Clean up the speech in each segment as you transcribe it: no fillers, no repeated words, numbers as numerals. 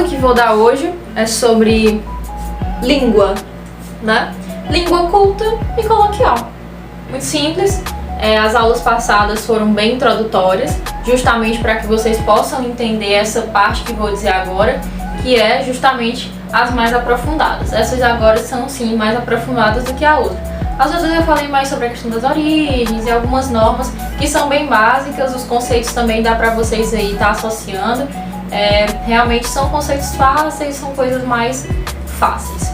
aula que vou dar hoje é sobre língua, né? Língua culta e coloquial. Muito simples. As aulas passadas foram bem introdutórias, justamente para que vocês possam entender essa parte que vou dizer agora, que é justamente as mais aprofundadas. Essas agora são sim mais aprofundadas do que a outra. As outras eu falei mais sobre a questão das origens e algumas normas que são bem básicas, os conceitos também dá para vocês aí estar associando. Realmente são conceitos fáceis, são coisas mais fáceis.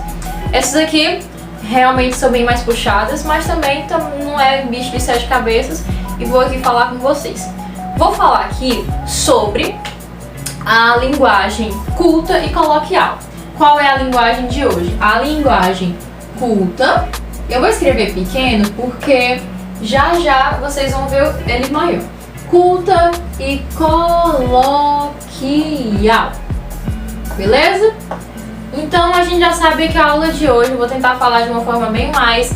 Essas aqui realmente são bem mais puxadas, mas também não é bicho de sete cabeças e vou aqui falar com vocês. Vou falar aqui sobre a linguagem culta e coloquial. Qual é a linguagem de hoje? A linguagem culta, eu vou escrever pequeno porque já vocês vão ver ele maior. Culta e coloquial, beleza? Então a gente já sabe que a aula de hoje eu vou tentar falar de uma forma bem mais,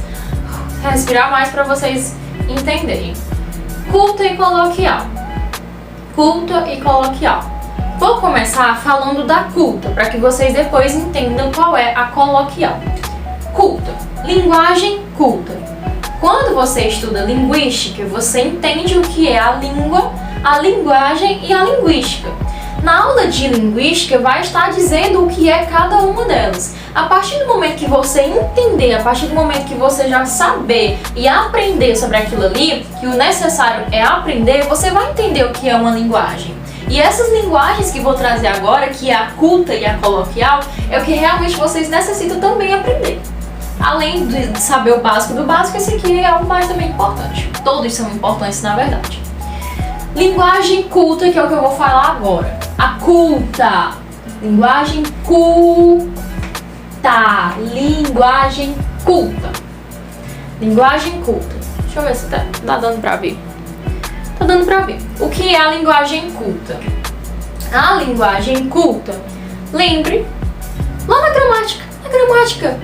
respirar mais para vocês entenderem. Culta e coloquial. Culta e coloquial. Vou começar falando da culta, para que vocês depois entendam qual é a coloquial. Culta. Linguagem culta. Quando você estuda linguística, você entende o que é a língua, a linguagem e a linguística. Na aula de linguística vai estar dizendo o que é cada uma delas. A partir do momento que você entender, a partir do momento que você já saber e aprender sobre aquilo ali, que o necessário é aprender, você vai entender o que é uma linguagem. E essas linguagens que vou trazer agora, que é a culta e a coloquial, é o que realmente vocês necessitam também aprender. Além de saber o básico do básico, esse aqui é o mais também importante. Todos são importantes, na verdade. Linguagem culta, que é o que eu vou falar agora. A culta. Linguagem culta. Linguagem culta. Linguagem culta. Deixa eu ver se tá dando pra ver. Tá dando pra ver. O que é a linguagem culta? A linguagem culta. Lembre, lá na gramática.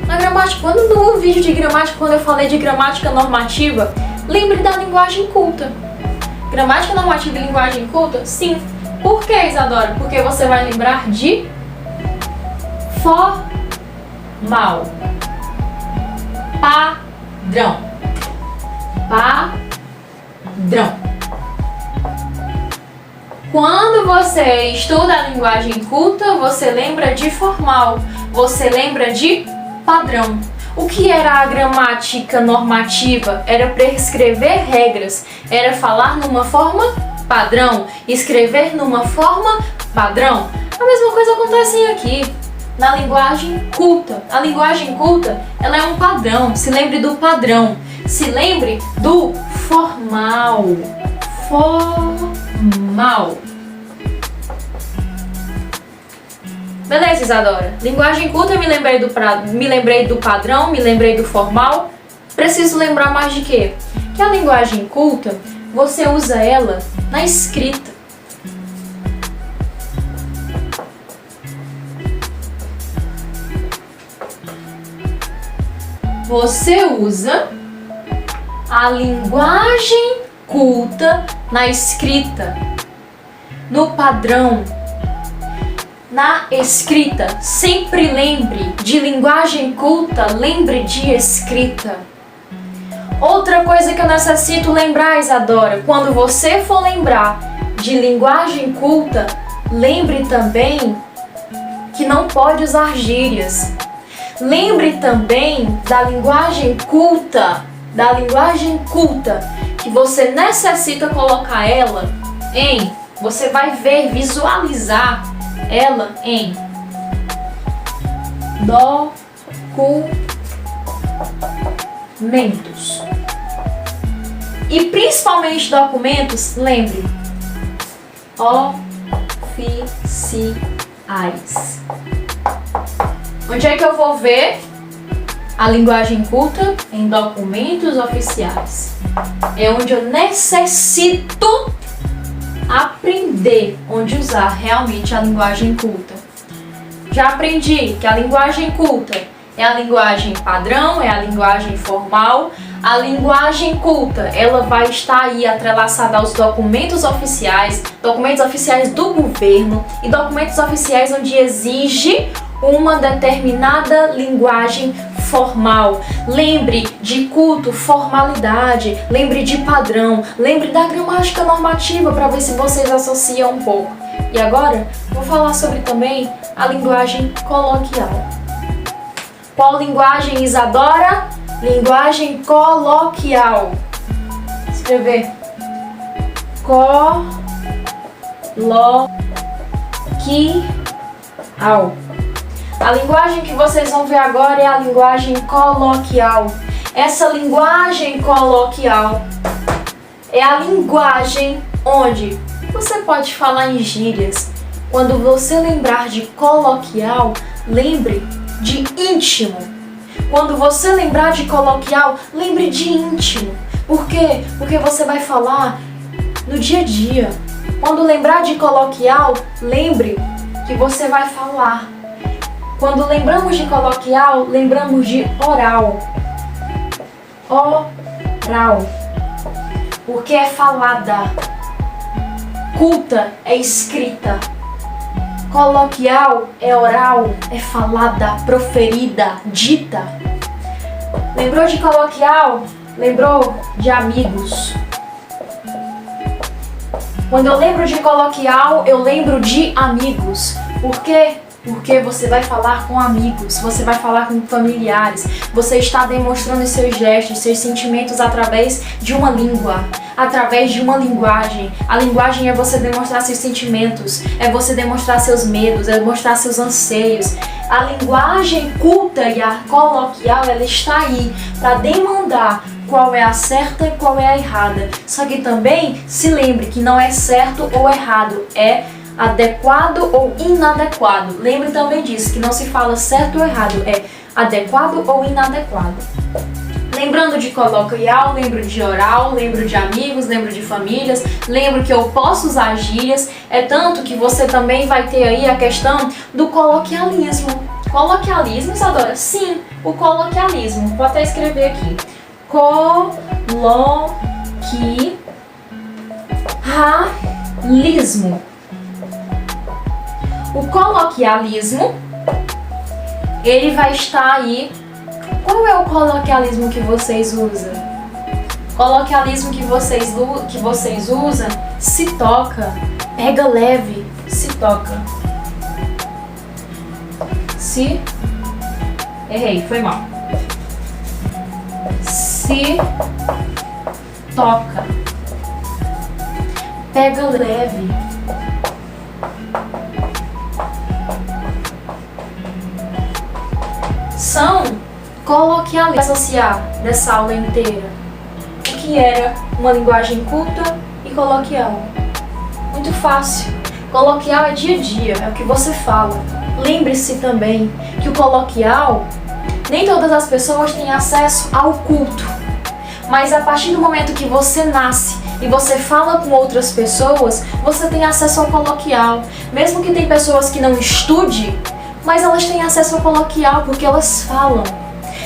Na gramática, quando no vídeo de gramática, quando eu falei de gramática normativa, lembre da linguagem culta. Gramática normativa e linguagem culta? Sim. Por que, Isadora? Porque você vai lembrar de formal. Padrão. Quando você estuda a linguagem culta, você lembra de formal, você lembra de padrão. O que era a gramática normativa? Era prescrever regras, era falar numa forma padrão, escrever numa forma padrão. A mesma coisa acontece aqui, na linguagem culta. A linguagem culta, ela é um padrão, se lembre do padrão, se lembre do formal. Beleza, Isadora? Linguagem culta, eu me lembrei do padrão, me lembrei do formal. Preciso lembrar mais de quê? Que a linguagem culta, você usa ela na escrita. Você usa a linguagem culta na escrita, no padrão, na escrita. Sempre lembre de linguagem culta, lembre de escrita. Outra coisa que eu necessito lembrar, Isadora, quando você for lembrar de linguagem culta, lembre também que não pode usar gírias. Lembre também da linguagem culta, que você necessita colocar ela em, você vai ver, visualizar ela em documentos. E principalmente documentos, lembre, oficiais. Onde é que eu vou ver a linguagem culta? Em documentos oficiais. É onde eu necessito aprender onde usar realmente a linguagem culta. Já aprendi que a linguagem culta é a linguagem padrão, é a linguagem formal. A linguagem culta, ela vai estar aí atrelaçada aos documentos oficiais do governo e documentos oficiais onde exige uma determinada linguagem formal. Lembre de culto, formalidade, lembre de padrão, lembre da gramática normativa para ver se vocês associam um pouco. E agora, vou falar sobre também a linguagem coloquial. Qual linguagem, Isadora? Linguagem coloquial. Escrever. Coloquial. A linguagem que vocês vão ver agora é a linguagem coloquial. Essa linguagem coloquial é a linguagem onde você pode falar em gírias. Quando você lembrar de coloquial, lembre de íntimo. Quando você lembrar de coloquial, lembre de íntimo. Por quê? Porque você vai falar no dia a dia. Quando lembrar de coloquial, lembre que você vai falar. Quando lembramos de coloquial, lembramos de oral. Oral. Porque é falada. Culta é escrita. Coloquial é oral, é falada, proferida, dita. Lembrou de coloquial? Lembrou de amigos. Quando eu lembro de coloquial, eu lembro de amigos. Por quê? Porque você vai falar com amigos, você vai falar com familiares, você está demonstrando seus gestos, seus sentimentos através de uma língua, através de uma linguagem. A linguagem é você demonstrar seus sentimentos, é você demonstrar seus medos, é mostrar seus anseios. A linguagem culta e a coloquial, ela está aí para demandar qual é a certa e qual é a errada. Só que também se lembre que não é certo ou errado, é adequado ou inadequado. Lembre também disso, que não se fala certo ou errado, é adequado ou inadequado. Lembrando de coloquial, lembro de oral, lembro de amigos, lembro de famílias, lembro que eu posso usar gírias, é tanto que você também vai ter aí a questão do coloquialismo. Coloquialismo, Isadora? Sim, o coloquialismo. Vou até escrever aqui. Coloquialismo. O coloquialismo, ele vai estar aí. Qual é o coloquialismo que vocês usam? Coloquialismo que vocês usam, se toca, pega leve, se toca. Errei, foi mal. Se toca, pega leve. São coloquialismos. Associar dessa aula inteira o que era uma linguagem culta e coloquial. Muito fácil. Coloquial é dia a dia, é o que você fala. Lembre-se também que o coloquial, nem todas as pessoas têm acesso ao culto. Mas a partir do momento que você nasce e você fala com outras pessoas, você tem acesso ao coloquial. Mesmo que tem pessoas que não estudem, mas elas têm acesso ao coloquial porque elas falam.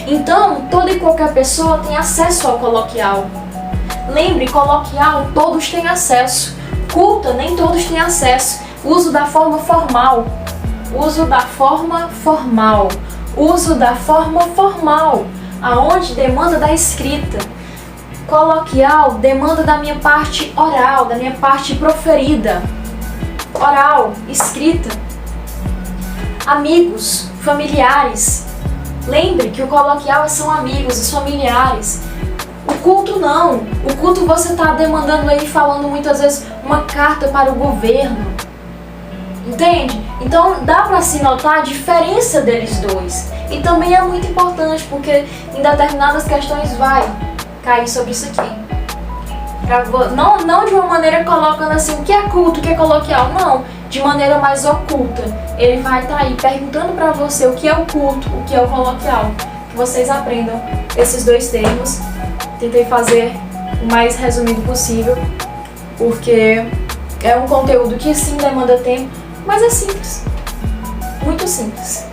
Então, toda e qualquer pessoa tem acesso ao coloquial. Lembre, coloquial, todos têm acesso. Culta, nem todos têm acesso. Uso da forma formal. Uso da forma formal. Uso da forma formal, aonde demanda da escrita. Coloquial demanda da minha parte oral, da minha parte proferida. Oral, escrita. Amigos, familiares. Lembre que o coloquial são amigos, os familiares. O culto não. O culto você está demandando aí, falando muitas vezes uma carta para o governo. Entende? Então dá para se notar a diferença deles dois. E também é muito importante porque em determinadas questões vai cair sobre isso aqui. Não de uma maneira colocando assim o que é culto, o que é coloquial, não. De maneira mais oculta. Ele vai estar aí perguntando para você o que é o culto, o que é o coloquial. Que vocês aprendam esses dois termos. Tentei fazer o mais resumido possível, porque é um conteúdo que sim demanda tempo, mas é simples. Muito simples.